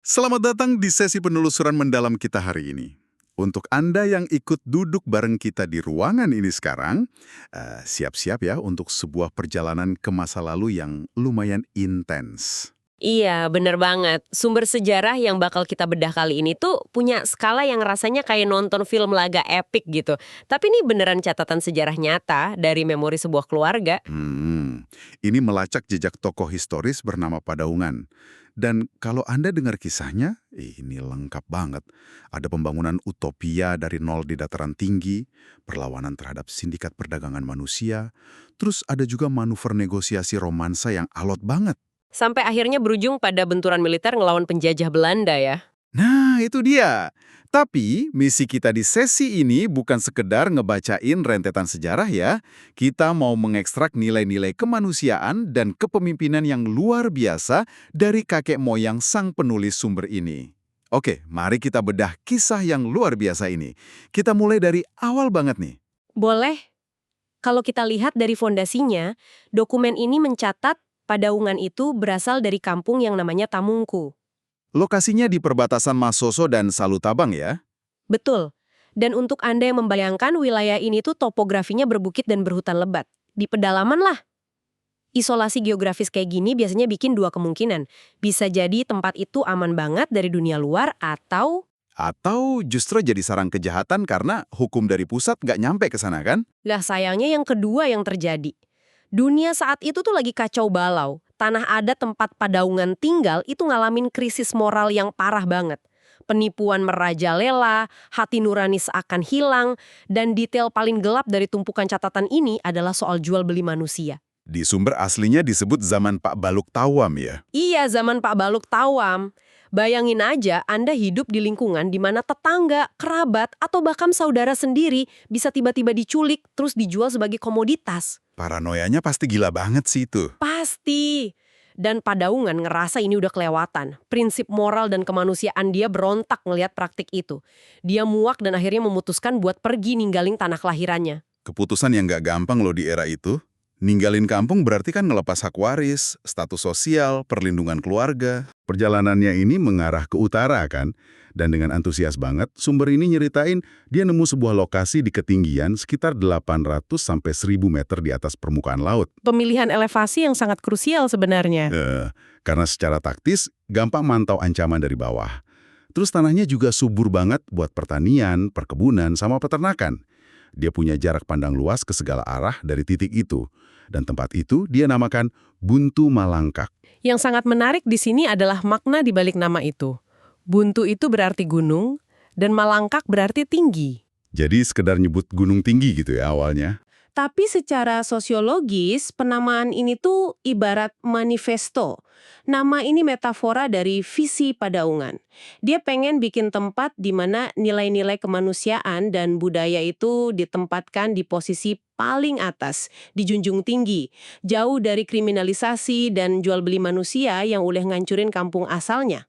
Selamat datang di sesi penelusuran mendalam kita hari ini. Untuk Anda yang ikut duduk bareng kita di ruangan ini sekarang, siap-siap ya untuk sebuah perjalanan ke masa lalu yang lumayan intens. Iya, bener banget. Sumber sejarah yang bakal kita bedah kali ini tuh punya skala yang rasanya kayak nonton film laga epik gitu. Tapi ini beneran catatan sejarah nyata dari memori sebuah keluarga. Ini melacak jejak tokoh historis bernama Padaungan. Dan kalau Anda dengar kisahnya, ini lengkap banget. Ada pembangunan utopia dari nol di dataran tinggi, perlawanan terhadap sindikat perdagangan manusia, terus ada juga manuver negosiasi romansa yang alot banget. Sampai akhirnya berujung pada benturan militer ngelawan penjajah Belanda ya. Nah, itu dia. Tapi, misi kita di sesi ini bukan sekedar ngebacain rentetan sejarah ya. Kita mau mengekstrak nilai-nilai kemanusiaan dan kepemimpinan yang luar biasa dari kakek moyang sang penulis sumber ini. Oke, mari kita bedah kisah yang luar biasa ini. Kita mulai dari awal banget nih. Boleh, kalau kita lihat dari fondasinya, dokumen ini mencatat Padaungan itu berasal dari kampung yang namanya Tamungku. Lokasinya di perbatasan Masoso dan Salutabang ya. Betul. Dan untuk Anda yang membayangkan wilayah ini tuh topografinya berbukit dan berhutan lebat. Di pedalaman lah. Isolasi geografis kayak gini biasanya bikin dua kemungkinan. Bisa jadi tempat itu aman banget dari dunia luar atau... Atau justru jadi sarang kejahatan karena hukum dari pusat nggak nyampe ke sana kan? Lah sayangnya yang kedua yang terjadi. Dunia saat itu tuh lagi kacau balau. Tanah adat tempat Padaungan tinggal itu ngalamin krisis moral yang parah banget. Penipuan merajalela, hati nurani seakan hilang, dan detail paling gelap dari tumpukan catatan ini adalah soal jual beli manusia. Di sumber aslinya disebut zaman Pak Baluk Tawam ya. Iya, zaman Pak Baluk Tawam. Bayangin aja Anda hidup di lingkungan di mana tetangga, kerabat, atau bahkan saudara sendiri bisa tiba-tiba diculik terus dijual sebagai komoditas. Paranoianya pasti gila banget sih itu. Pasti. Dan Padaungan ngerasa ini udah kelewatan. Prinsip moral dan kemanusiaan dia berontak ngelihat praktik itu. Dia muak dan akhirnya memutuskan buat pergi ninggalin tanah kelahirannya. Keputusan yang nggak gampang loh di era itu. Ninggalin kampung berarti kan ngelepas hak waris, status sosial, perlindungan keluarga. Perjalanannya ini mengarah ke utara kan? Dan dengan antusias banget, sumber ini nyeritain dia nemu sebuah lokasi di ketinggian sekitar 800 sampai 1000 meter di atas permukaan laut. Pemilihan elevasi yang sangat krusial sebenarnya. Karena secara taktis, gampang mantau ancaman dari bawah. Terus tanahnya juga subur banget buat pertanian, perkebunan, sama peternakan. Dia punya jarak pandang luas ke segala arah dari titik itu. Dan tempat itu dia namakan Buntu Malangkak. Yang sangat menarik di sini adalah makna di balik nama itu. Buntu itu berarti gunung, dan Malangkak berarti tinggi. Jadi sekedar nyebut gunung tinggi gitu ya awalnya. Tapi secara sosiologis, penamaan ini tuh ibarat manifesto. Nama ini metafora dari visi Padaungan. Dia pengen bikin tempat di mana nilai-nilai kemanusiaan dan budaya itu ditempatkan di posisi paling atas, dijunjung tinggi, jauh dari kriminalisasi dan jual beli manusia yang udah ngancurin kampung asalnya.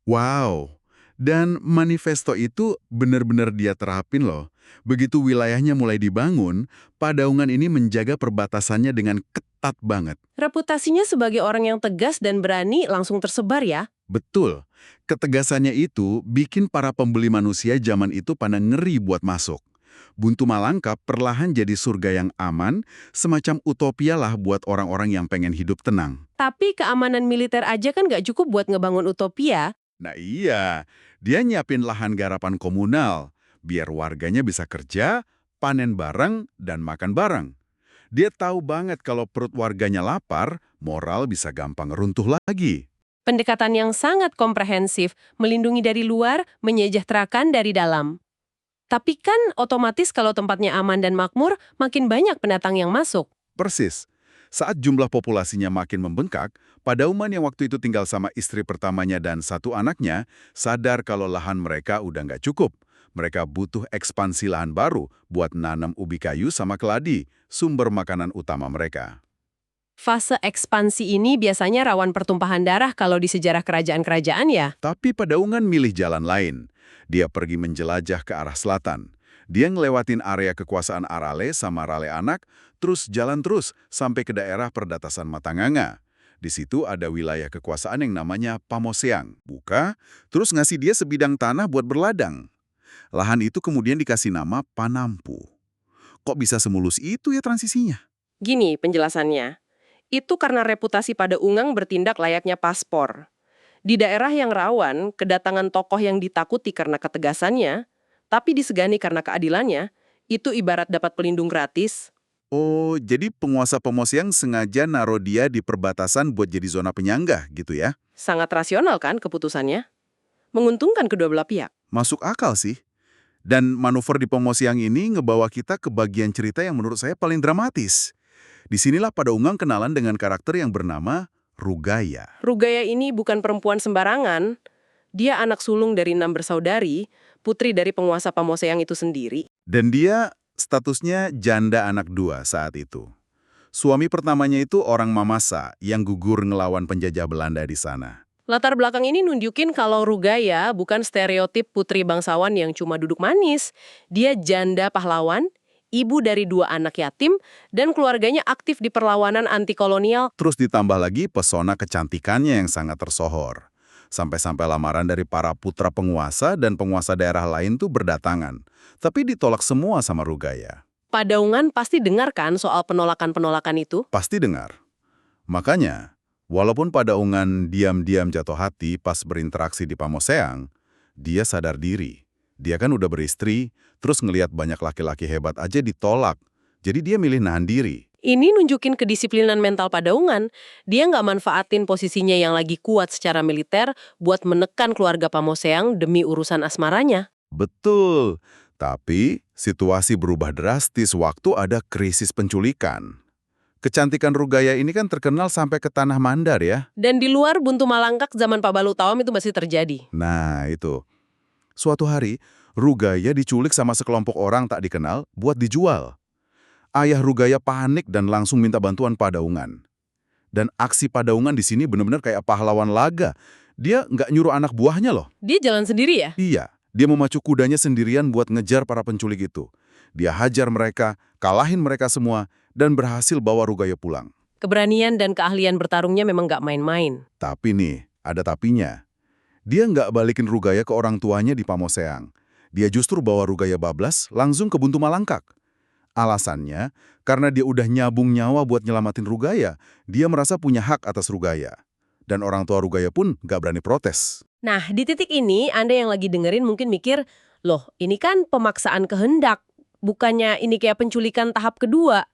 Wow, dan manifesto itu benar-benar dia terapin loh. Begitu wilayahnya mulai dibangun, Padaungan ini menjaga perbatasannya dengan ketat banget. Reputasinya sebagai orang yang tegas dan berani langsung tersebar ya. Betul, ketegasannya itu bikin para pembeli manusia zaman itu pada ngeri buat masuk. Buntu Malangkap perlahan jadi surga yang aman, semacam utopia lah buat orang-orang yang pengen hidup tenang. Tapi keamanan militer aja kan nggak cukup buat ngebangun utopia. Nah iya, dia nyiapin lahan garapan komunal, biar warganya bisa kerja, panen bareng, dan makan bareng. Dia tahu banget kalau perut warganya lapar, moral bisa gampang runtuh lagi. Pendekatan yang sangat komprehensif, melindungi dari luar, menyejahterakan dari dalam. Tapi kan otomatis kalau tempatnya aman dan makmur, makin banyak pendatang yang masuk. Persis. Saat jumlah populasinya makin membengkak, Padauman yang waktu itu tinggal sama istri pertamanya dan satu anaknya, sadar kalau lahan mereka udah nggak cukup. Mereka butuh ekspansi lahan baru buat nanam ubi kayu sama keladi, sumber makanan utama mereka. Fase ekspansi ini biasanya rawan pertumpahan darah kalau di sejarah kerajaan-kerajaan ya. Tapi Padaungan milih jalan lain. Dia pergi menjelajah ke arah selatan. Dia ngelewatin area kekuasaan Arale sama Rale Anak, terus jalan terus sampai ke daerah perbatasan Matanganga. Di situ ada wilayah kekuasaan yang namanya Pamoseang. Buka, terus ngasih dia sebidang tanah buat berladang. Lahan itu kemudian dikasih nama Panampu. Kok bisa semulus itu ya transisinya? Gini penjelasannya. Itu karena reputasi Padaungang bertindak layaknya paspor. Di daerah yang rawan, kedatangan tokoh yang ditakuti karena ketegasannya, tapi disegani karena keadilannya, itu ibarat dapat pelindung gratis. Oh, jadi penguasa Pamoseang sengaja naruh dia di perbatasan buat jadi zona penyangga gitu ya? Sangat rasional kan keputusannya? Menguntungkan kedua belah pihak. Masuk akal sih. Dan manuver di Pamoseang ini ngebawa kita ke bagian cerita yang menurut saya paling dramatis. Disinilah Padaungang kenalan dengan karakter yang bernama Rugaya. Rugaya ini bukan perempuan sembarangan. Dia anak sulung dari 6 bersaudari, putri dari penguasa Pamoseang itu sendiri. Dan dia statusnya janda anak dua saat itu. Suami pertamanya itu orang Mamasa yang gugur ngelawan penjajah Belanda di sana. Latar belakang ini nunjukin kalau Rugaya bukan stereotip putri bangsawan yang cuma duduk manis. Dia janda pahlawan, ibu dari 2 anak yatim, dan keluarganya aktif di perlawanan anti-kolonial. Terus ditambah lagi pesona kecantikannya yang sangat tersohor. Sampai-sampai lamaran dari para putra penguasa dan penguasa daerah lain tuh berdatangan. Tapi ditolak semua sama Rugaya. Padaungan pasti dengar kan soal penolakan-penolakan itu? Pasti dengar. Makanya, walaupun Padaungan diam-diam jatuh hati pas berinteraksi di Pamoseang, dia sadar diri. Dia kan udah beristri, terus ngelihat banyak laki-laki hebat aja ditolak. Jadi dia milih nahan diri. Ini nunjukin kedisiplinan mental Padaungan. Dia nggak manfaatin posisinya yang lagi kuat secara militer buat menekan keluarga Pamoseang demi urusan asmaranya. Betul. Tapi, situasi berubah drastis waktu ada krisis penculikan. Kecantikan Rugaya ini kan terkenal sampai ke tanah Mandar ya. Dan di luar Buntu Malangkak zaman Pak Balu Tawam itu masih terjadi. Nah, itu. Suatu hari, Rugaya diculik sama sekelompok orang tak dikenal buat dijual. Ayah Rugaya panik dan langsung minta bantuan Padaungan. Dan aksi Padaungan di sini benar-benar kayak pahlawan laga. Dia nggak nyuruh anak buahnya loh. Dia jalan sendiri ya? Iya, dia memacu kudanya sendirian buat ngejar para penculik itu. Dia hajar mereka, kalahin mereka semua, dan berhasil bawa Rugaya pulang. Keberanian dan keahlian bertarungnya memang nggak main-main. Tapi nih, ada tapinya. Dia nggak balikin Rugaya ke orang tuanya di Pamoseang. Dia justru bawa Rugaya bablas langsung ke Buntu Malangkak. Alasannya, karena dia udah nyabung nyawa buat nyelamatin Rugaya, dia merasa punya hak atas Rugaya. Dan orang tua Rugaya pun nggak berani protes. Nah, di titik ini Anda yang lagi dengerin mungkin mikir, loh ini kan pemaksaan kehendak. Bukannya ini kayak penculikan tahap kedua.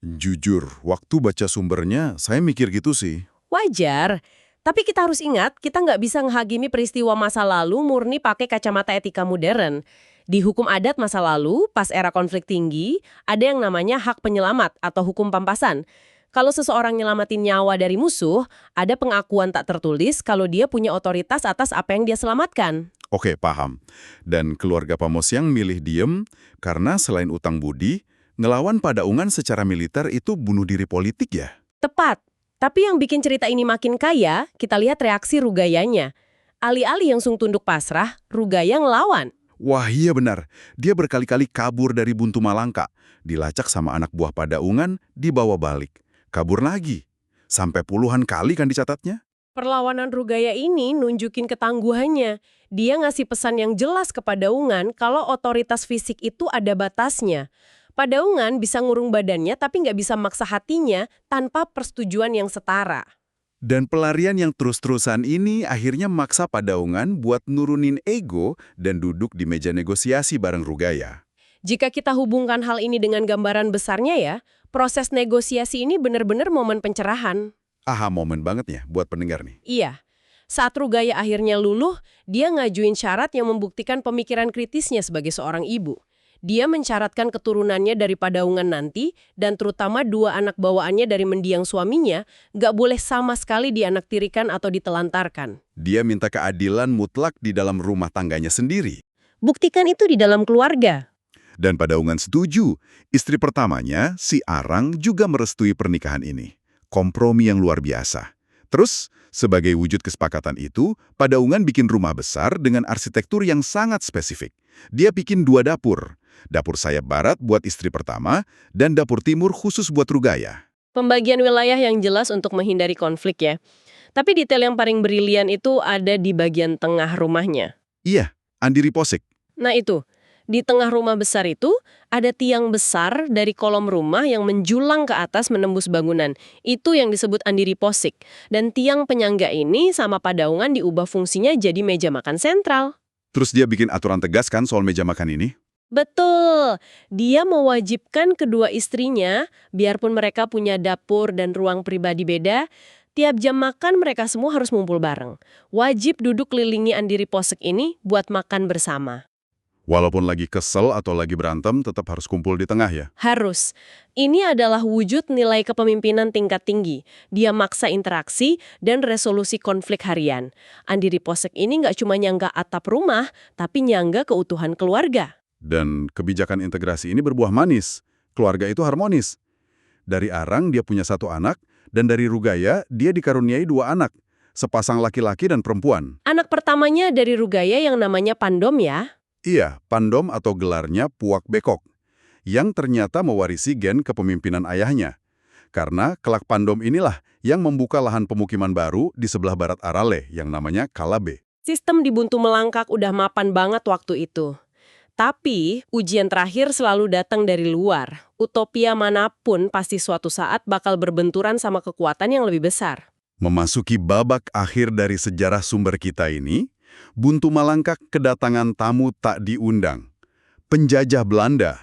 Jujur, waktu baca sumbernya, saya mikir gitu sih. Wajar. Tapi kita harus ingat, kita nggak bisa menghakimi peristiwa masa lalu murni pakai kacamata etika modern. Di hukum adat masa lalu, pas era konflik tinggi, ada yang namanya hak penyelamat atau hukum pampasan. Kalau seseorang nyelamatin nyawa dari musuh, ada pengakuan tak tertulis kalau dia punya otoritas atas apa yang dia selamatkan. Oke, paham. Dan keluarga Pamoseang milih diem karena selain utang budi, ngelawan Padaungan secara militer itu bunuh diri politik ya? Tepat. Tapi yang bikin cerita ini makin kaya, kita lihat reaksi Rugayanya. Alih-alih langsung tunduk pasrah, Rugaya ngelawan. Wah iya benar, dia berkali-kali kabur dari Buntu Malangkak, dilacak sama anak buah Padaungan, dibawa balik. Kabur lagi. Sampai puluhan kali kan dicatatnya? Perlawanan Rugaya ini nunjukin ketangguhannya. Dia ngasih pesan yang jelas ke Padaungan kalau otoritas fisik itu ada batasnya. Padaungan bisa ngurung badannya tapi nggak bisa maksa hatinya tanpa persetujuan yang setara. Dan pelarian yang terus-terusan ini akhirnya maksa Padaungan buat nurunin ego dan duduk di meja negosiasi bareng Rugaya. Jika kita hubungkan hal ini dengan gambaran besarnya ya, proses negosiasi ini benar-benar momen pencerahan. Aha momen banget ya buat pendengar nih. Iya. Saat Rugaya akhirnya luluh, dia ngajuin syarat yang membuktikan pemikiran kritisnya sebagai seorang ibu. Dia mensyaratkan keturunannya dari Padaungan nanti, dan terutama 2 anak bawaannya dari mendiang suaminya, nggak boleh sama sekali dianaktirikan atau ditelantarkan. Dia minta keadilan mutlak di dalam rumah tangganya sendiri. Buktikan itu di dalam keluarga. Dan Padaungan setuju. Istri pertamanya, si Arang, juga merestui pernikahan ini. Kompromi yang luar biasa. Terus, sebagai wujud kesepakatan itu, Padaungan bikin rumah besar dengan arsitektur yang sangat spesifik. Dia bikin 2 dapur. Dapur sayap barat buat istri pertama, dan dapur timur khusus buat Rugaya. Pembagian wilayah yang jelas untuk menghindari konflik ya. Tapi detail yang paling brilian itu ada di bagian tengah rumahnya. Iya, Andiri Posik. Nah itu, di tengah rumah besar itu ada tiang besar dari kolom rumah yang menjulang ke atas menembus bangunan. Itu yang disebut andiri posik. Dan tiang penyangga ini sama padaungan diubah fungsinya jadi meja makan sentral. Terus dia bikin aturan tegas kan soal meja makan ini? Betul, dia mewajibkan kedua istrinya, biarpun mereka punya dapur dan ruang pribadi beda, tiap jam makan mereka semua harus ngumpul bareng. Wajib duduk kelilingi andiri posik ini buat makan bersama. Walaupun lagi kesel atau lagi berantem, tetap harus kumpul di tengah ya? Harus. Ini adalah wujud nilai kepemimpinan tingkat tinggi. Dia maksa interaksi dan resolusi konflik harian. Andiri posek ini nggak cuma nyangga atap rumah, tapi nyangga keutuhan keluarga. Dan kebijakan integrasi ini berbuah manis. Keluarga itu harmonis. Dari Arang dia punya 1 anak, dan dari Rugaya dia dikaruniai 2 anak. Sepasang laki-laki dan perempuan. Anak pertamanya dari Rugaya yang namanya Pandom ya. Iya, Pandom atau gelarnya Puak Bekok, yang ternyata mewarisi gen kepemimpinan ayahnya. Karena kelak Pandom inilah yang membuka lahan pemukiman baru di sebelah barat Arale yang namanya Kalabe. Sistem di Buntu Melangkak udah mapan banget waktu itu. Tapi, ujian terakhir selalu datang dari luar. Utopia manapun pasti suatu saat bakal berbenturan sama kekuatan yang lebih besar. Memasuki babak akhir dari sejarah sumber kita ini, Buntu Malangkak kedatangan tamu tak diundang. Penjajah Belanda.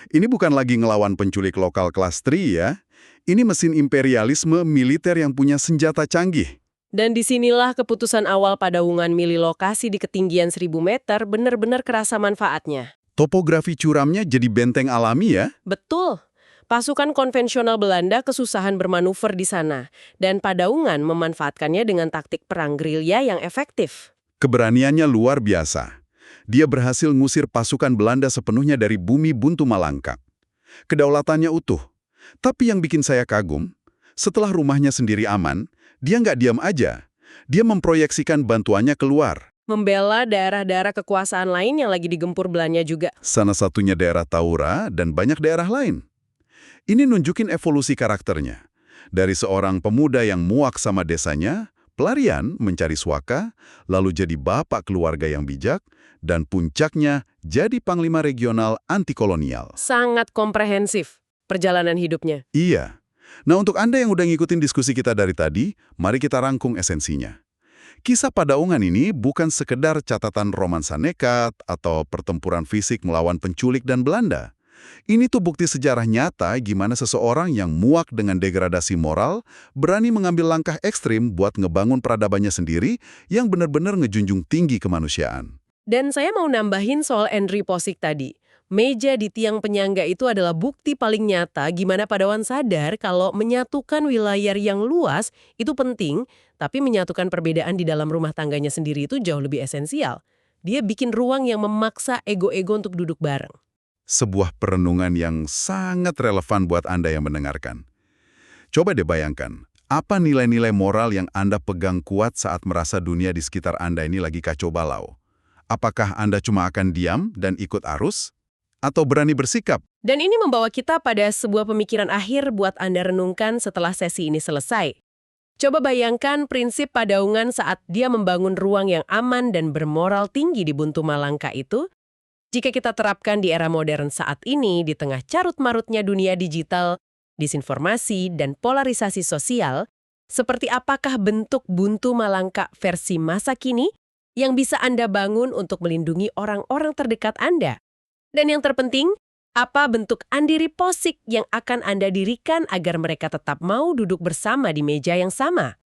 Ini bukan lagi ngelawan penculik lokal kelas tri ya. Ini mesin imperialisme militer yang punya senjata canggih. Dan disinilah keputusan awal Padaungan milih lokasi di ketinggian 1000 meter benar-benar kerasa manfaatnya. Topografi curamnya jadi benteng alami ya. Betul. Pasukan konvensional Belanda kesusahan bermanuver di sana, dan Padaungan memanfaatkannya dengan taktik perang gerilya yang efektif. Keberaniannya luar biasa. Dia berhasil ngusir pasukan Belanda sepenuhnya dari bumi Buntu Malangkak. Kedaulatannya utuh. Tapi yang bikin saya kagum, setelah rumahnya sendiri aman, dia nggak diam aja. Dia memproyeksikan bantuannya keluar. Membela daerah-daerah kekuasaan lain yang lagi digempur Belanda juga. Salah satunya daerah Taura dan banyak daerah lain. Ini nunjukin evolusi karakternya. Dari seorang pemuda yang muak sama desanya, pelarian mencari suaka, lalu jadi bapak keluarga yang bijak, dan puncaknya jadi panglima regional anti-kolonial. Sangat komprehensif perjalanan hidupnya. Iya. Nah, untuk Anda yang udah ngikutin diskusi kita dari tadi, mari kita rangkum esensinya. Kisah Padaungan ini bukan sekedar catatan romansa nekat atau pertempuran fisik melawan penculik dan Belanda. Ini tuh bukti sejarah nyata gimana seseorang yang muak dengan degradasi moral berani mengambil langkah ekstrim buat ngebangun peradabannya sendiri yang benar-benar ngejunjung tinggi kemanusiaan. Dan saya mau nambahin soal Andri Posik tadi. Meja di tiang penyangga itu adalah bukti paling nyata gimana Padawan sadar kalau menyatukan wilayah yang luas itu penting, tapi menyatukan perbedaan di dalam rumah tangganya sendiri itu jauh lebih esensial. Dia bikin ruang yang memaksa ego-ego untuk duduk bareng. Sebuah perenungan yang sangat relevan buat Anda yang mendengarkan. Coba deh bayangkan, apa nilai-nilai moral yang Anda pegang kuat saat merasa dunia di sekitar Anda ini lagi kacau balau? Apakah Anda cuma akan diam dan ikut arus? Atau berani bersikap? Dan ini membawa kita pada sebuah pemikiran akhir buat Anda renungkan setelah sesi ini selesai. Coba bayangkan prinsip Padaungan saat dia membangun ruang yang aman dan bermoral tinggi di Buntu Malangka itu. Jika kita terapkan di era modern saat ini, di tengah carut-marutnya dunia digital, disinformasi, dan polarisasi sosial, seperti apakah bentuk Buntu Malangka versi masa kini yang bisa Anda bangun untuk melindungi orang-orang terdekat Anda? Dan yang terpenting, apa bentuk andiri posik yang akan Anda dirikan agar mereka tetap mau duduk bersama di meja yang sama?